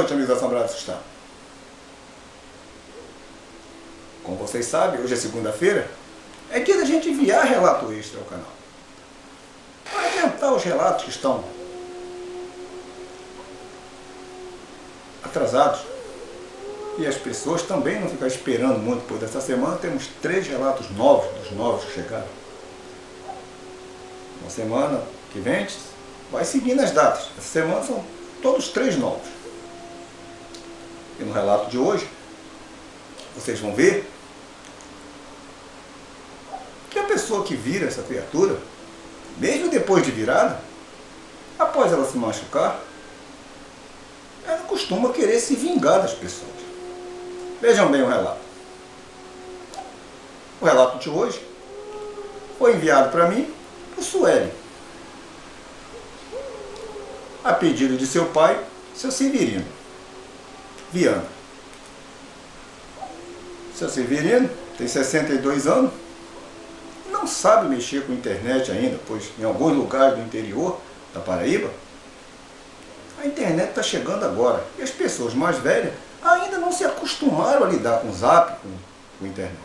noite, amigos da Assombrados do Estado. Como vocês sabem, hoje é segunda-feira, é dia da gente enviar relato extra ao canal. Para adiantar os relatos que estão atrasados e as pessoas também não ficar esperando muito, pois essa semana temos 3 relatos novos, dos novos que chegaram. Na semana que vem vai seguindo as datas. Essa semana são todos 3 novos. E no relato de hoje, vocês vão ver que a pessoa que vira essa criatura, mesmo depois de virada, após ela se machucar, ela costuma querer se vingar das pessoas. Vejam bem o relato. O relato de hoje foi enviado para mim por Sueli, a pedido de seu pai, seu Severino Viana. Seu Severino tem 62 anos, não sabe mexer com internet ainda, pois em alguns lugares do interior da Paraíba, a internet está chegando agora e as pessoas mais velhas ainda não se acostumaram a lidar com o Zap, com a internet.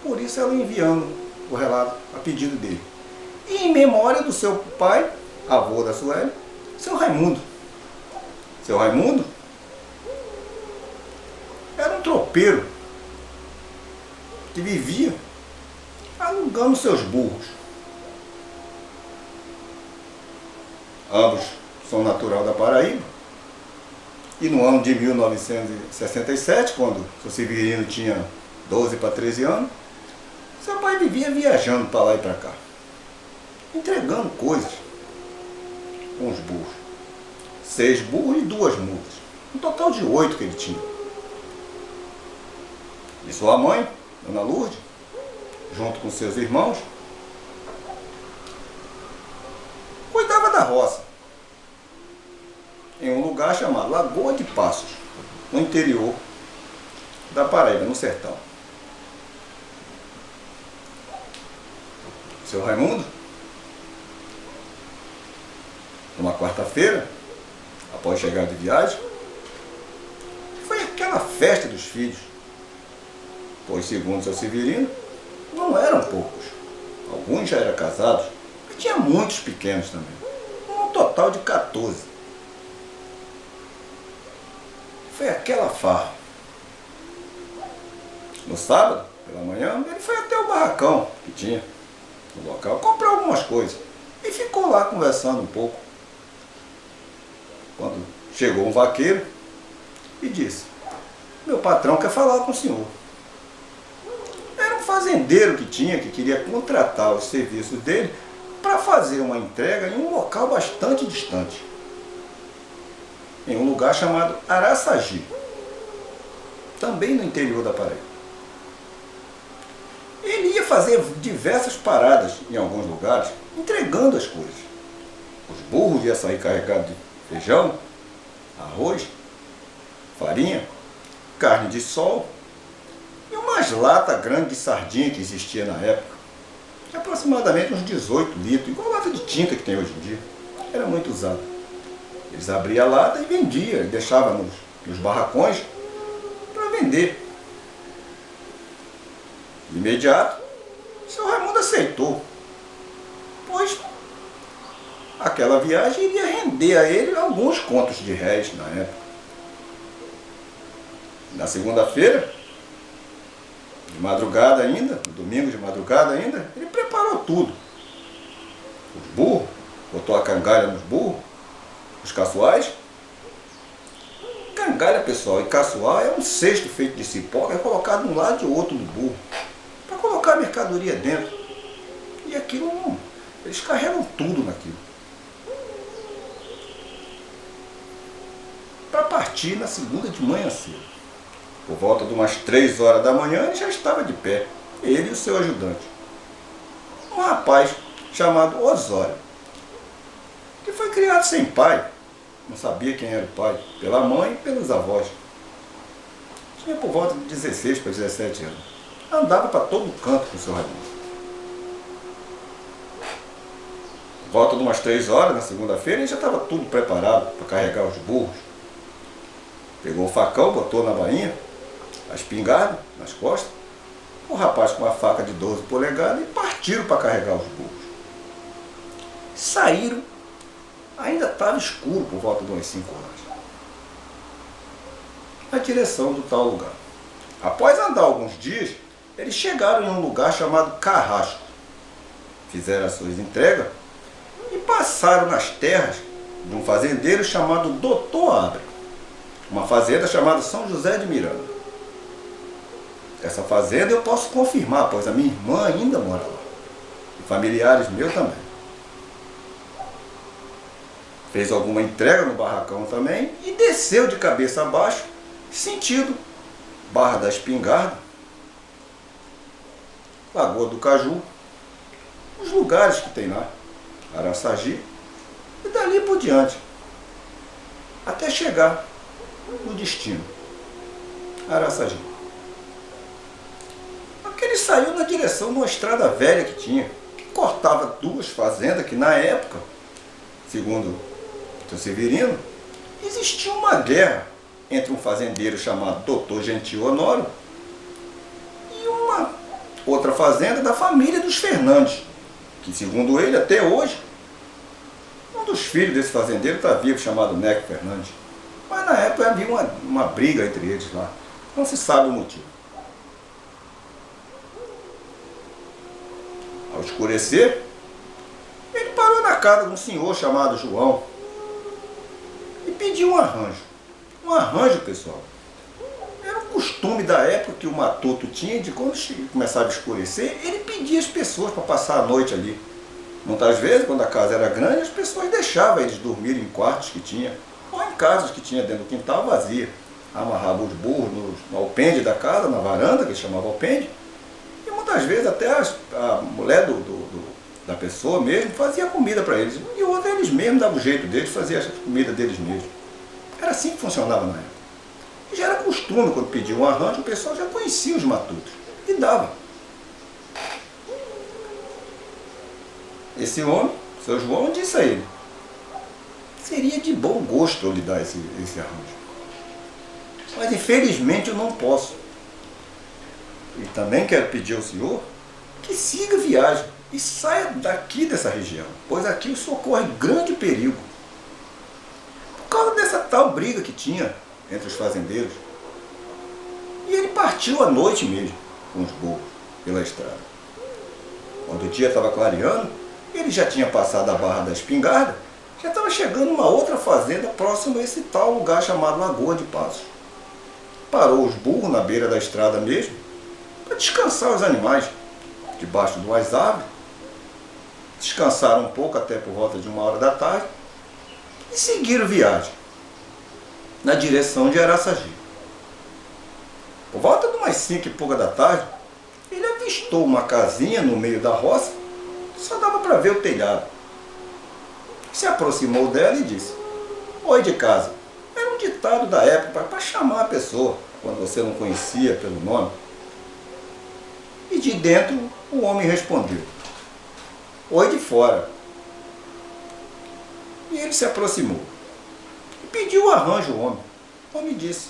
Por isso ela enviando o relato a pedido dele. E em memória do seu pai, avô da Sueli, seu Raimundo. Seu Raimundo era um tropeiro que vivia alugando seus burros. Ambos são natural da Paraíba. E no ano de 1967, quando seu Severino tinha 12 para 13 anos, seu pai vivia viajando para lá e para cá, entregando coisas com os burros. 6 burros e 2 mulas. Um total de 8 que ele tinha. E sua mãe, Dona Lourdes, junto com seus irmãos, cuidava da roça, em um lugar chamado Lagoa de Passos, no interior da Paraíba, no sertão. Seu Raimundo, numa quarta-feira, após chegar de viagem, foi aquela festa dos filhos, pois, segundo seu Severino, não eram poucos. Alguns já eram casados, mas tinha muitos pequenos também. Um total de 14. Foi aquela farra. No sábado, pela manhã, ele foi até o barracão que tinha no local, comprar algumas coisas. E ficou lá conversando um pouco. Quando chegou um vaqueiro e disse: meu patrão quer falar com o senhor. Era um fazendeiro que queria contratar os serviços dele para fazer uma entrega em um local bastante distante, em um lugar chamado Araçagi, também no interior da Paraíba. Ele ia fazer diversas paradas em alguns lugares, entregando as coisas. Os burros iam sair carregados de feijão, arroz, farinha, carne de sol e umas latas grandes de sardinha que existia na época, de aproximadamente uns 18 litros, igual a lata de tinta que tem hoje em dia. Era muito usada. Eles abriam a lata e vendiam, deixavam nos barracões para vender. De imediato, seu Raimundo aceitou, pois aquela viagem iria render a ele alguns contos de réis na época. Na segunda-feira, de madrugada ainda, no domingo de madrugada ainda, ele preparou tudo. Os burros, botou a cangalha nos burros, os caçoais. Cangalha, pessoal, e caçoar é um cesto feito de cipó, que é colocado de um lado e do outro do burro, para colocar a mercadoria dentro. E aquilo não, eles carregam tudo naquilo. Para partir na segunda de manhã cedo. Por volta de umas 3 horas da manhã, ele já estava de pé, ele e o seu ajudante. Um rapaz chamado Osório, que foi criado sem pai, não sabia quem era o pai, pela mãe e pelos avós. Tinha por volta de 16 para 17 anos. Andava para todo canto com o seu Raimundo. Por volta de umas 3 horas, na segunda-feira, ele já estava tudo preparado para carregar os burros, Pegou o facão, botou na bainha, a espingarda nas costas, o rapaz com uma faca de 12 polegadas e partiram para carregar os burros. Saíram, ainda estava escuro por volta de umas 5 horas, na direção do tal lugar. Após andar alguns dias, eles chegaram em um lugar chamado Carrasco, fizeram as suas entregas e passaram nas terras de um fazendeiro chamado Doutor Abra, uma fazenda chamada São José de Miranda. Essa fazenda eu posso confirmar, pois a minha irmã ainda mora lá, e familiares meus também. Fez alguma entrega no barracão também e desceu de cabeça abaixo, sentido Barra da Espingarda, Lagoa do Caju, os lugares que tem lá, Araçagi, e dali por diante, até chegar no destino, Araçagi. Ele saiu na direção de uma estrada velha que tinha, que cortava 2 fazendas que na época, segundo o seu Severino, existia uma guerra entre um fazendeiro chamado Doutor Gentil Honório e uma outra fazenda da família dos Fernandes, que segundo ele, até hoje, um dos filhos desse fazendeiro está vivo, chamado Neco Fernandes. Mas na época havia uma briga entre eles lá, não se sabe o motivo. Ao escurecer, ele parou na casa de um senhor chamado João e pediu um arranjo. Um arranjo, pessoal, era um costume da época que o matuto tinha de quando começava a escurecer, ele pedia as pessoas para passar a noite ali. Muitas vezes, quando a casa era grande, as pessoas deixavam eles dormirem em quartos que tinha, ou em casas que tinha dentro do quintal vazia. Amarrava os burros no alpendre da casa, na varanda, que eles chamavam alpendre. E muitas vezes até a mulher da pessoa mesmo fazia comida para eles. E outra eles mesmos davam o jeito deles, faziam a comida deles mesmos. Era assim que funcionava na época. E já era costume, quando pedia um arranjo, o pessoal já conhecia os matutos. E dava. Esse homem, seu João, disse a ele: seria de bom gosto eu lhe dar esse arranjo. Mas infelizmente eu não posso. E também quero pedir ao senhor que siga a viagem e saia daqui dessa região, pois aqui o senhor corre grande perigo. Por causa dessa tal briga que tinha entre os fazendeiros. E ele partiu à noite mesmo, com os burros, pela estrada. Quando o dia estava clareando, ele já tinha passado a Barra da Espingarda, já estava chegando numa outra fazenda próximo a esse tal lugar chamado Lagoa de Passos. Parou os burros na beira da estrada mesmo, para descansar os animais, debaixo de umas árvores. Descansaram um pouco até por volta de 1h da tarde e seguiram viagem na direção de Araçagi. Por volta de umas 5 e pouca da tarde, ele avistou uma casinha no meio da roça, só dava para ver o telhado. Se aproximou dela e disse: oi de casa. Era um ditado da época para chamar a pessoa, quando você não conhecia pelo nome. E de dentro o homem respondeu: oi de fora. E ele se aproximou e pediu o arranjo ao homem. O homem disse: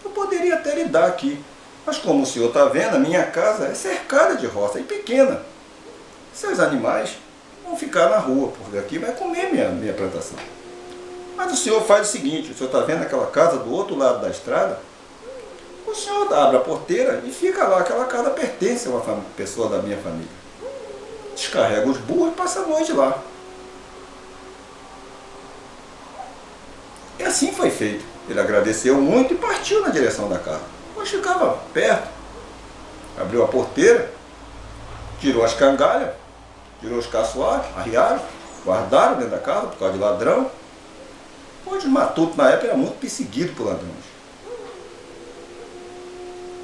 eu poderia até lhe dar aqui, mas como o senhor está vendo, a minha casa é cercada de roça e pequena. Seus animais vão ficar na rua, porque aqui vai comer minha plantação. Mas o senhor faz o seguinte: o senhor está vendo aquela casa do outro lado da estrada? O senhor abre a porteira e fica lá, aquela casa pertence a uma pessoa da minha família. Descarrega os burros e passa a noite lá. E assim foi feito. Ele agradeceu muito e partiu na direção da casa, pois ficava perto. Abriu a porteira, tirou as cangalhas, tirou os caçoares, arriaram, guardaram dentro da casa por causa de ladrão. Pois o matuto na época era muito perseguido por ladrões.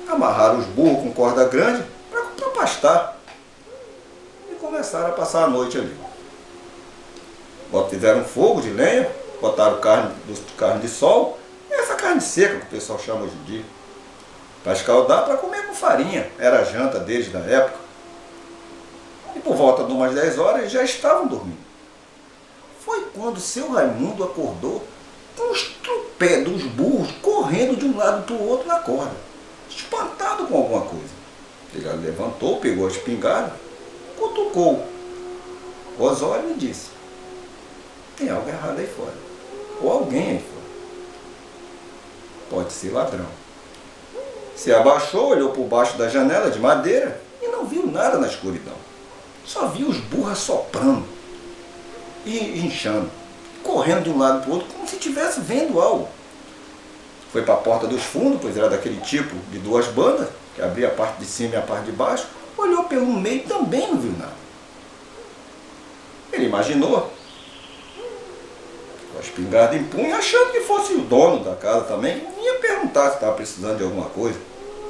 Amarraram os burros com corda grande para pastar e começaram a passar a noite ali. Fizeram fogo de lenha, botaram carne de sol, e essa carne seca que o pessoal chama hoje em dia, para escaldar, para comer com farinha. Era a janta deles da época. E por volta de umas 10 horas já estavam dormindo. Foi quando seu Raimundo acordou com os tropés dos burros correndo de um lado para o outro na corda, espantado com alguma coisa. Ele levantou, pegou a espingarda, cutucou o Osório e disse: tem algo errado aí fora, ou alguém aí fora. Pode ser ladrão. Se abaixou, olhou por baixo da janela de madeira e não viu nada na escuridão. Só viu os burros soprando e inchando, correndo de um lado para o outro como se estivesse vendo algo. Foi para a porta dos fundos, pois era daquele tipo de duas bandas, que abria a parte de cima e a parte de baixo. Olhou pelo meio e também não viu nada. Ele imaginou, com a espingarda em punho, achando que fosse o dono da casa também, ia perguntar se estava precisando de alguma coisa.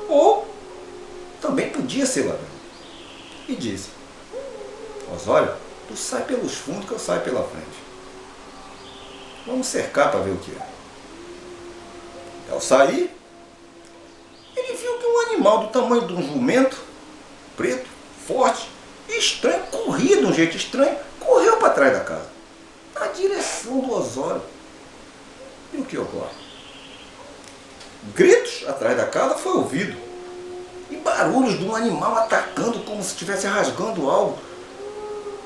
Ou também podia ser ladrão. E disse: Osório, tu sai pelos fundos que eu saio pela frente. Vamos cercar para ver o que é. Ao sair, ele viu que um animal do tamanho de um jumento, preto, forte, estranho, corria de um jeito estranho, correu para trás da casa, na direção do Osório. E o que ocorre? Gritos atrás da casa foi ouvido, e barulhos de um animal atacando como se estivesse rasgando algo.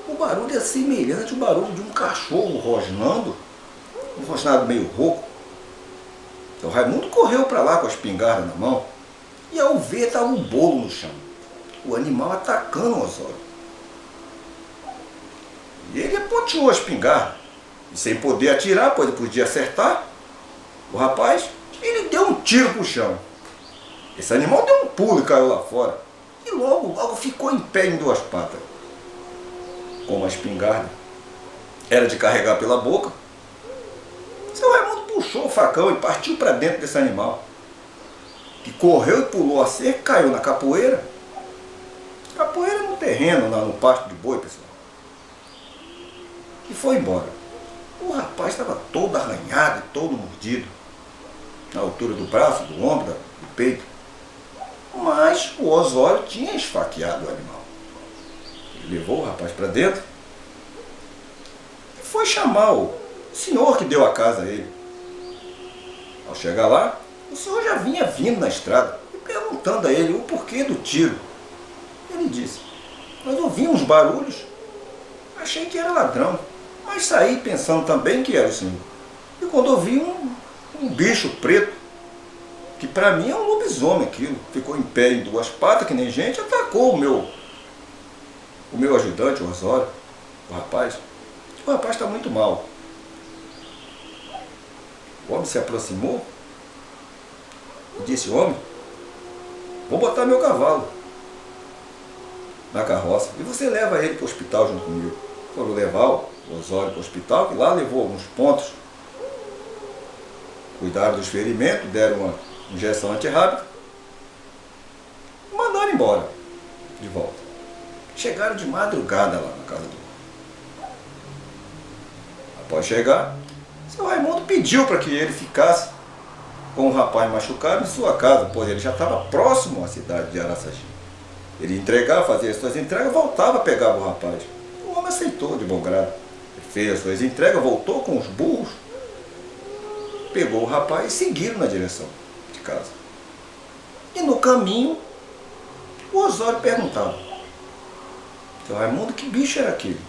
O barulho é semelhante ao barulho de um cachorro rosnando, um rosnado meio rouco. Então Raimundo correu para lá com a espingarda na mão, e ao ver estava um bolo no chão, o animal atacando o Osório. E ele apontou a espingarda, e sem poder atirar, pois ele podia acertar, o rapaz, ele deu um tiro para o chão. Esse animal deu um pulo e caiu lá fora, e logo ficou em pé em duas patas. Como a espingarda era de carregar pela boca, seu Raimundo puxou o facão e partiu para dentro desse animal, que correu e pulou a cerca, caiu na capoeira. Capoeira no terreno, no pasto de boi, pessoal. E foi embora. O rapaz estava todo arranhado e todo mordido, na altura do braço, do ombro, do peito. Mas o Osório tinha esfaqueado o animal. Ele levou o rapaz para dentro e foi chamar o senhor que deu a casa a ele. Ao chegar lá, o senhor já vinha vindo na estrada e perguntando a ele o porquê do tiro. Ele disse: nós ouvimos barulhos, achei que era ladrão, mas saí pensando também que era o senhor. E quando ouvi um bicho preto, que para mim é um lobisomem aquilo, ficou em pé em duas patas que nem gente, atacou o meu ajudante, o Osório, o rapaz. O rapaz está muito mal. O homem se aproximou e disse: homem, vou botar meu cavalo na carroça e você leva ele para o hospital junto comigo. Foram levar o Osório para o hospital, que lá levou alguns pontos, cuidaram dos ferimentos, deram uma injeção antirrábica e mandaram embora de volta. Chegaram de madrugada lá na casa do... Após chegar, seu Raimundo pediu para que ele ficasse com o rapaz machucado em sua casa, pois ele já estava próximo à cidade de Araçagi. Ele entregava, fazia as suas entregas, voltava, pegava o rapaz. O homem aceitou de bom grado. Ele fez as suas entregas, voltou com os burros, pegou o rapaz e seguiram na direção de casa. E no caminho, o Osório perguntava: seu Raimundo, que bicho era aquele?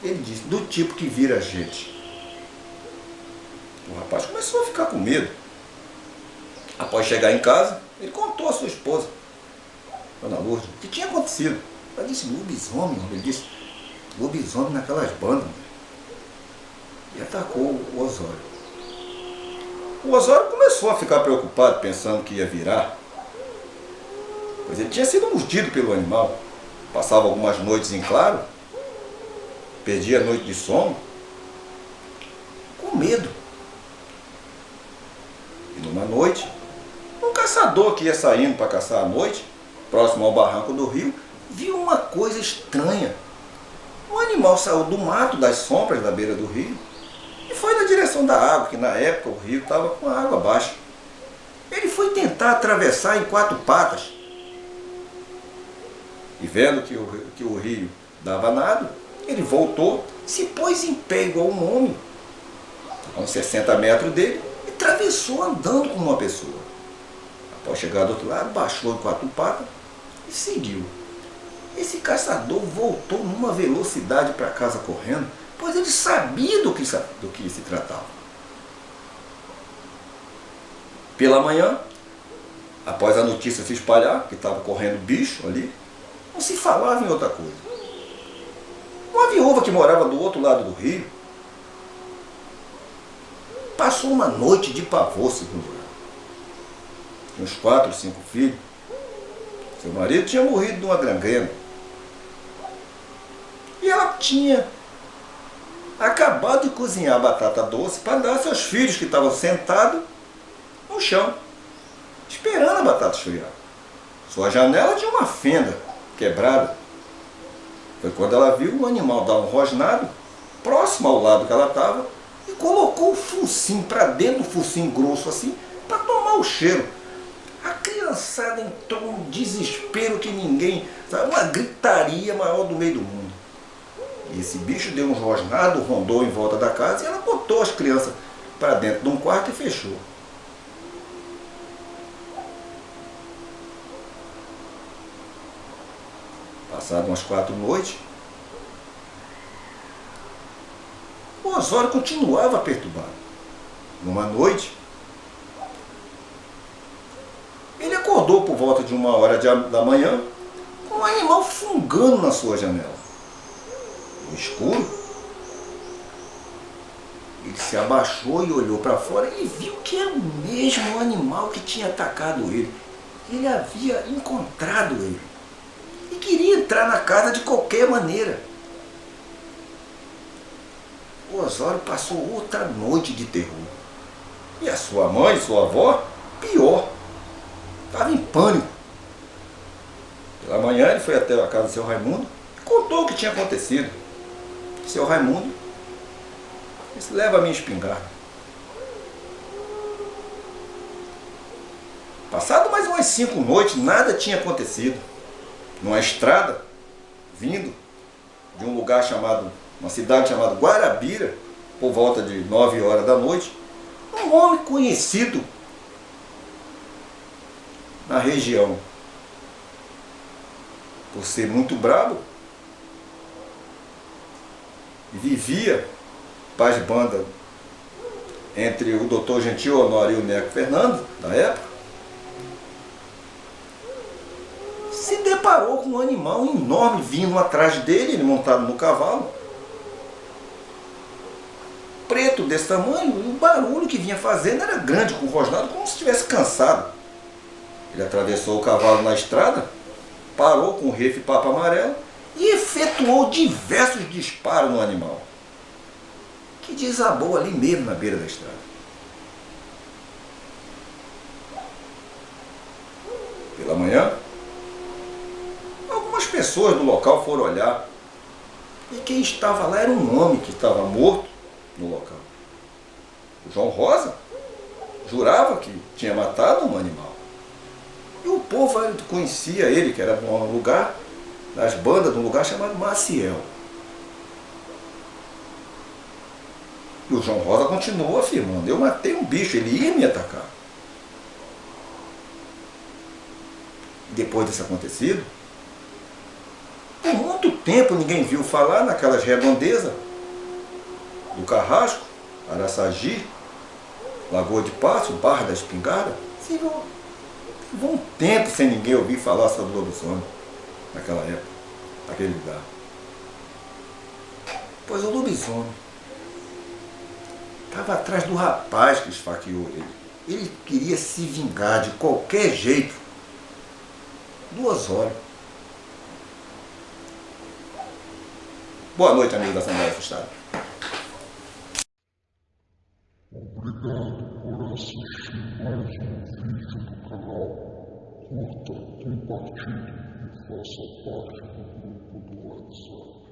Ele disse: do tipo que vira gente. O rapaz começou a ficar com medo. Após chegar em casa, ele contou à sua esposa, Dona Lourdes, o que tinha acontecido. Ela disse: lobisomem. Ele disse: lobisomem naquelas bandas. E atacou o Osório. O Osório começou a ficar preocupado, pensando que ia virar, pois ele tinha sido mordido pelo animal. Passava algumas noites em claro, perdia a noite de sono, com medo. E numa noite, um caçador que ia saindo para caçar à noite, próximo ao barranco do rio, viu uma coisa estranha. O animal saiu do mato, das sombras da beira do rio, e foi na direção da água, que na época o rio estava com a água baixa. Ele foi tentar atravessar em quatro patas, e vendo que o rio dava nado, ele voltou, se pôs em pé igual um homem, a uns 60 metros dele, e atravessou andando como uma pessoa. Após chegar do outro lado, baixou em 4 patas e seguiu. Esse caçador voltou numa velocidade para casa correndo, pois ele sabia do que se tratava. Pela manhã, após a notícia se espalhar, que estava correndo bicho ali, não se falava em outra coisa. Uma viúva que morava do outro lado do rio passou uma noite de pavor, segundo ela. Tinha uns 4, 5 filhos. Seu marido tinha morrido de uma gangrena. E ela tinha acabado de cozinhar batata doce para dar a seus filhos que estavam sentados no chão, esperando a batata esfriar. Sua janela tinha uma fenda quebrada. Foi quando ela viu o animal dar um rosnado próximo ao lado que ela estava e colocou o focinho para dentro, o focinho grosso assim, para tomar o cheiro. A criançada entrou num desespero que ninguém, sabe, uma gritaria maior do meio do mundo. E esse bicho deu um rosnado, rondou em volta da casa e ela botou as crianças para dentro de um quarto e fechou. Passado umas 4 noites, o Osório continuava perturbado. Numa noite, ele acordou por volta de 1h da manhã com um animal fungando na sua janela. No escuro, ele se abaixou e olhou para fora e viu que era o mesmo animal que tinha atacado ele. Ele havia encontrado ele e queria entrar na casa de qualquer maneira. O Osório passou outra noite de terror. E a sua mãe, sua avó, pior, estava em pânico. Pela manhã ele foi até a casa do seu Raimundo e contou o que tinha acontecido. Seu Raimundo disse: leva a minha espingarda. Passado mais umas 5 noites, nada tinha acontecido. Numa estrada, vindo de um lugar chamado, uma cidade chamada Guarabira, por volta de 9h da noite, um homem conhecido na região por ser muito brabo, e vivia paz banda entre o Dr. Gentil Honório e o Neco Fernando, da época, se deparou com um animal enorme vindo atrás dele, ele montado no cavalo, preto desse tamanho, e o barulho que vinha fazendo era grande, com o rosnado, como se estivesse cansado. Ele atravessou o cavalo na estrada, parou com o rifle Papa Amarelo e efetuou diversos disparos no animal, que desabou ali mesmo na beira da estrada. Pela manhã, algumas pessoas do local foram olhar, e quem estava lá era um homem que estava morto no local. O João Rosa jurava que tinha matado um animal. E o povo conhecia ele, que era de um lugar, das bandas, de um lugar chamado Maciel. E o João Rosa continuou afirmando: eu matei um bicho, ele ia me atacar. Depois desse acontecido, por muito tempo ninguém viu falar naquelas redondezas do Carrasco, Araçagi, Lagoa de Passo, Barra da Espingarda. Levou um tempo sem ninguém ouvir falar sobre o lobisomem naquela época, naquele lugar. Pois o lobisomem estava atrás do rapaz que esfaqueou ele. Ele queria se vingar de qualquer jeito do Osório. Boa noite, amigo da Assembleia Assustada. Obrigado por assistir mais um vídeo do canal. Curta, compartilhe e faça parte do grupo do WhatsApp.